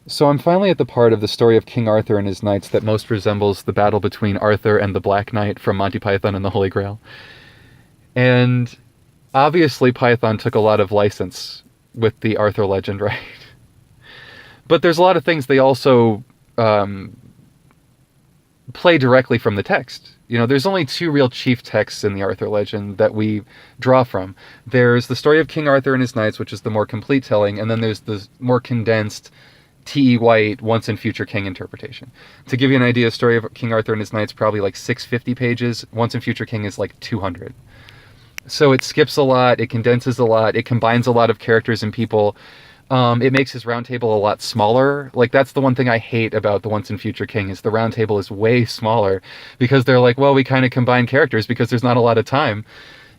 So I'm finally at the part of the story of King Arthur and his knights that most resembles the battle between Arthur and the Black Knight from Monty Python and the Holy Grail. And obviously Python took a lot of license with the Arthur legend, right? But there's a lot of things they also play directly from the text. You know, there's only two real chief texts in the Arthur legend that we draw from. There's the story of King Arthur and his knights, which is the more complete telling, and then there's the more condensed T.E. White once and future king interpretation. To give you an idea, the story of King Arthur and his knights probably like 650 pages. Once and future king is like 200. So it skips a lot, it condenses a lot, it combines a lot of characters and people. It makes his round table a lot smaller. Like, that's the one thing I hate about the Once and Future King, is the round table is way smaller, because they're like, well, we kind of combine characters because there's not a lot of time,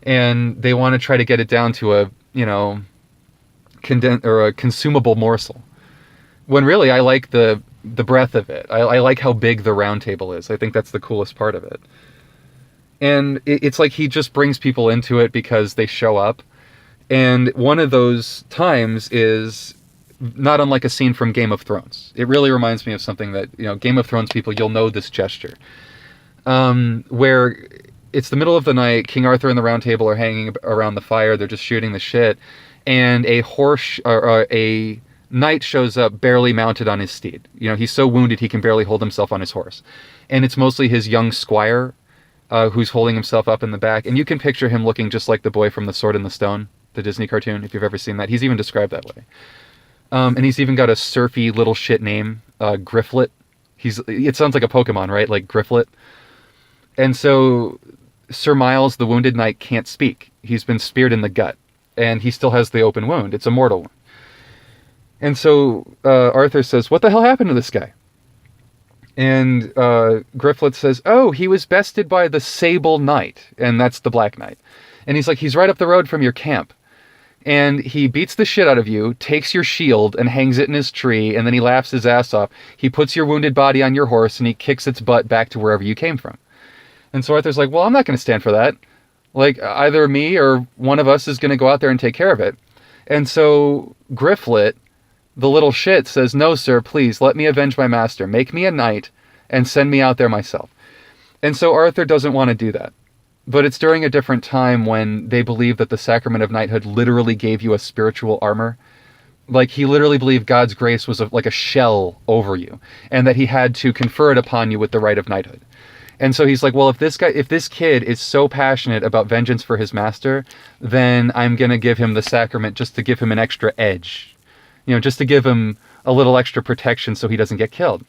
and they want to try to get it down to a, you know, a consumable morsel. When really, I like the breadth of it. I like how big the round table is. I think that's the coolest part of it. And it's like he just brings people into it because they show up. And one of those times is not unlike a scene from Game of Thrones. It really reminds me of something that, you know, Game of Thrones people, you'll know this gesture. Where it's the middle of the night, King Arthur and the Round Table are hanging around the fire, they're just shooting the shit, and a knight shows up barely mounted on his steed. You know, he's so wounded he can barely hold himself on his horse. And it's mostly his young squire who's holding himself up in the back. And you can picture him looking just like the boy from The Sword in the Stone, the Disney cartoon, if you've ever seen that. He's even described that way. And he's even got a surfy little shit name, Grifflet. It sounds like a Pokemon, right? Like Grifflet. And so Sir Miles, the wounded knight, can't speak. He's been speared in the gut, and he still has the open wound. It's a mortal one. And so Arthur says, what the hell happened to this guy? And Grifflet says, oh, he was bested by the Sable Knight, and that's the Black Knight. And he's like, he's right up the road from your camp. And he beats the shit out of you, takes your shield and hangs it in his tree, and then he laughs his ass off. He puts your wounded body on your horse, and he kicks its butt back to wherever you came from. And so Arthur's like, well, I'm not going to stand for that. Like, either me or one of us is going to go out there and take care of it. And so Grifflet, the little shit, says, no, sir, please, let me avenge my master. Make me a knight and send me out there myself. And so Arthur doesn't want to do that. But it's during a different time when they believe that the sacrament of knighthood literally gave you a spiritual armor. Like, he literally believed God's grace was like a shell over you, and that he had to confer it upon you with the right of knighthood. And so he's like, well, if this kid is so passionate about vengeance for his master, then I'm going to give him the sacrament just to give him an extra edge. You know, just to give him a little extra protection so he doesn't get killed.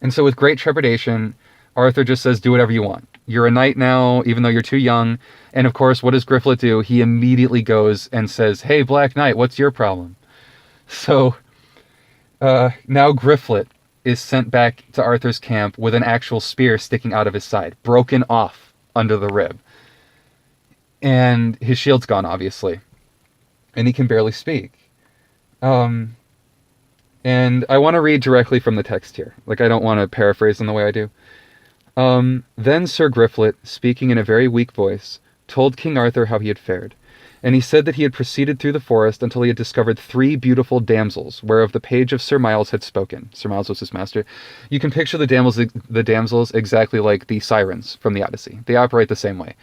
And so with great trepidation, Arthur just says, do whatever you want. You're a knight now, even though you're too young. And of course, what does Grifflet do? He immediately goes and says, hey, Black Knight, what's your problem? So now Grifflet is sent back to Arthur's camp with an actual spear sticking out of his side, broken off under the rib. And his shield's gone, obviously. And he can barely speak. And I want to read directly from the text here. Like, I don't want to paraphrase in the way I do. Then Sir Grifflet, speaking in a very weak voice, told King Arthur how he had fared. And he said that he had proceeded through the forest until he had discovered 3 beautiful damsels, whereof the page of Sir Miles had spoken. Sir Miles was his master. You can picture the damsels exactly like the sirens from the Odyssey. They operate the same way.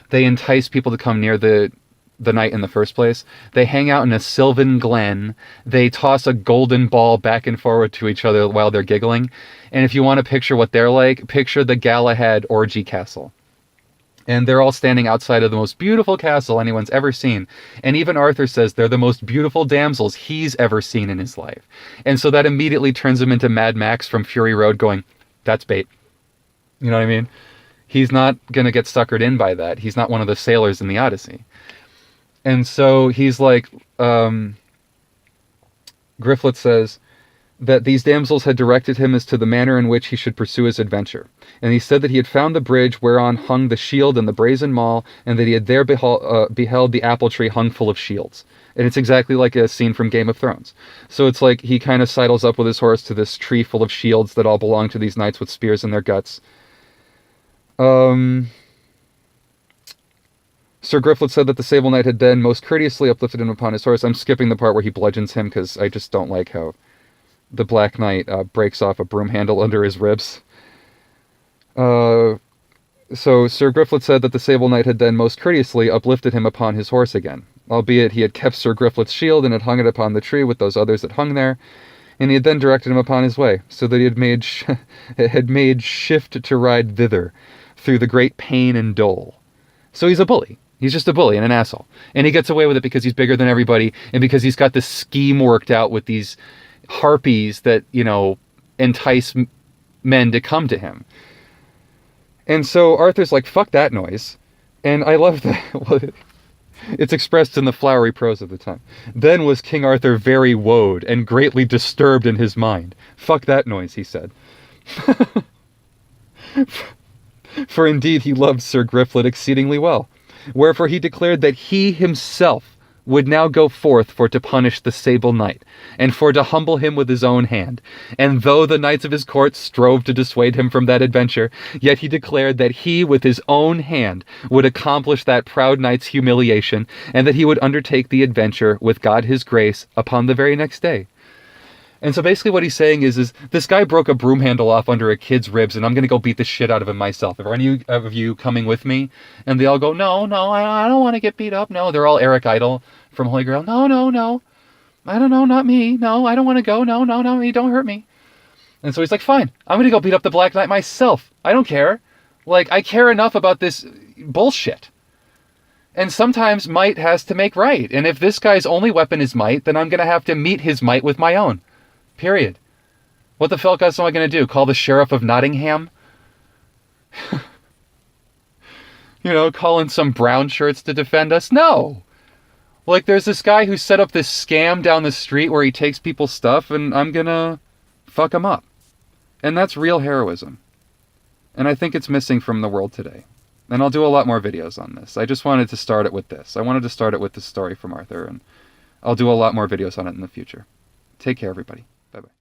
They entice people to come near the knight in the first place. They hang out in a sylvan glen. They toss a golden ball back and forward to each other while they're giggling. And if you want to picture what they're like, picture the Galahad orgy castle. And they're all standing outside of the most beautiful castle anyone's ever seen. And even Arthur says they're the most beautiful damsels he's ever seen in his life. And so that immediately turns him into Mad Max from Fury Road going, that's bait. You know what I mean? He's not going to get suckered in by that. He's not one of the sailors in the Odyssey. And so he's like, Grifflet says that these damsels had directed him as to the manner in which he should pursue his adventure. And he said that he had found the bridge whereon hung the shield and the brazen maul, and that he had there beheld the apple tree hung full of shields. And it's exactly like a scene from Game of Thrones. So it's like he kind of sidles up with his horse to this tree full of shields that all belong to these knights with spears in their guts. Sir Grifflet said that the Sable Knight had then most courteously uplifted him upon his horse. I'm skipping the part where he bludgeons him because I just don't like how the Black Knight breaks off a broom handle under his ribs. So Sir Griflet said that the Sable Knight had then most courteously uplifted him upon his horse again, albeit he had kept Sir Griflet's shield and had hung it upon the tree with those others that hung there, and he had then directed him upon his way, so that he had made shift to ride thither, through the great pain and dole. So he's a bully. He's just a bully and an asshole. And he gets away with it because he's bigger than everybody, and because he's got this scheme worked out with these harpies that, entice men to come to him. And so Arthur's like, fuck that noise. And I love that. It's expressed in the flowery prose of the time. Then was King Arthur very woed and greatly disturbed in his mind. Fuck that noise, he said. For indeed he loved Sir Griflet exceedingly well. Wherefore he declared that he himself would now go forth for to punish the Sable Knight, and for to humble him with his own hand. And though the knights of his court strove to dissuade him from that adventure, yet he declared that he with his own hand would accomplish that proud knight's humiliation, and that he would undertake the adventure with God his grace upon the very next day. And so basically what he's saying is this guy broke a broom handle off under a kid's ribs, and I'm going to go beat the shit out of him myself. Are any of you coming with me? And they all go, no, I don't want to get beat up. No, they're all Eric Idle from Holy Grail. No. I don't know, not me. No, I don't want to go. No, me, don't hurt me. And so he's like, fine, I'm going to go beat up the Black Knight myself. I don't care. I care enough about this bullshit. And sometimes might has to make right. And if this guy's only weapon is might, then I'm going to have to meet his might with my own. Period. What the fuck else am I going to do? Call the Sheriff of Nottingham? Call in some brown shirts to defend us? No. There's this guy who set up this scam down the street where he takes people's stuff, and I'm going to fuck him up. And that's real heroism. And I think it's missing from the world today. And I'll do a lot more videos on this. I just wanted to start it with this. I wanted to start it with this story from Arthur, and I'll do a lot more videos on it in the future. Take care, everybody. Bye-bye.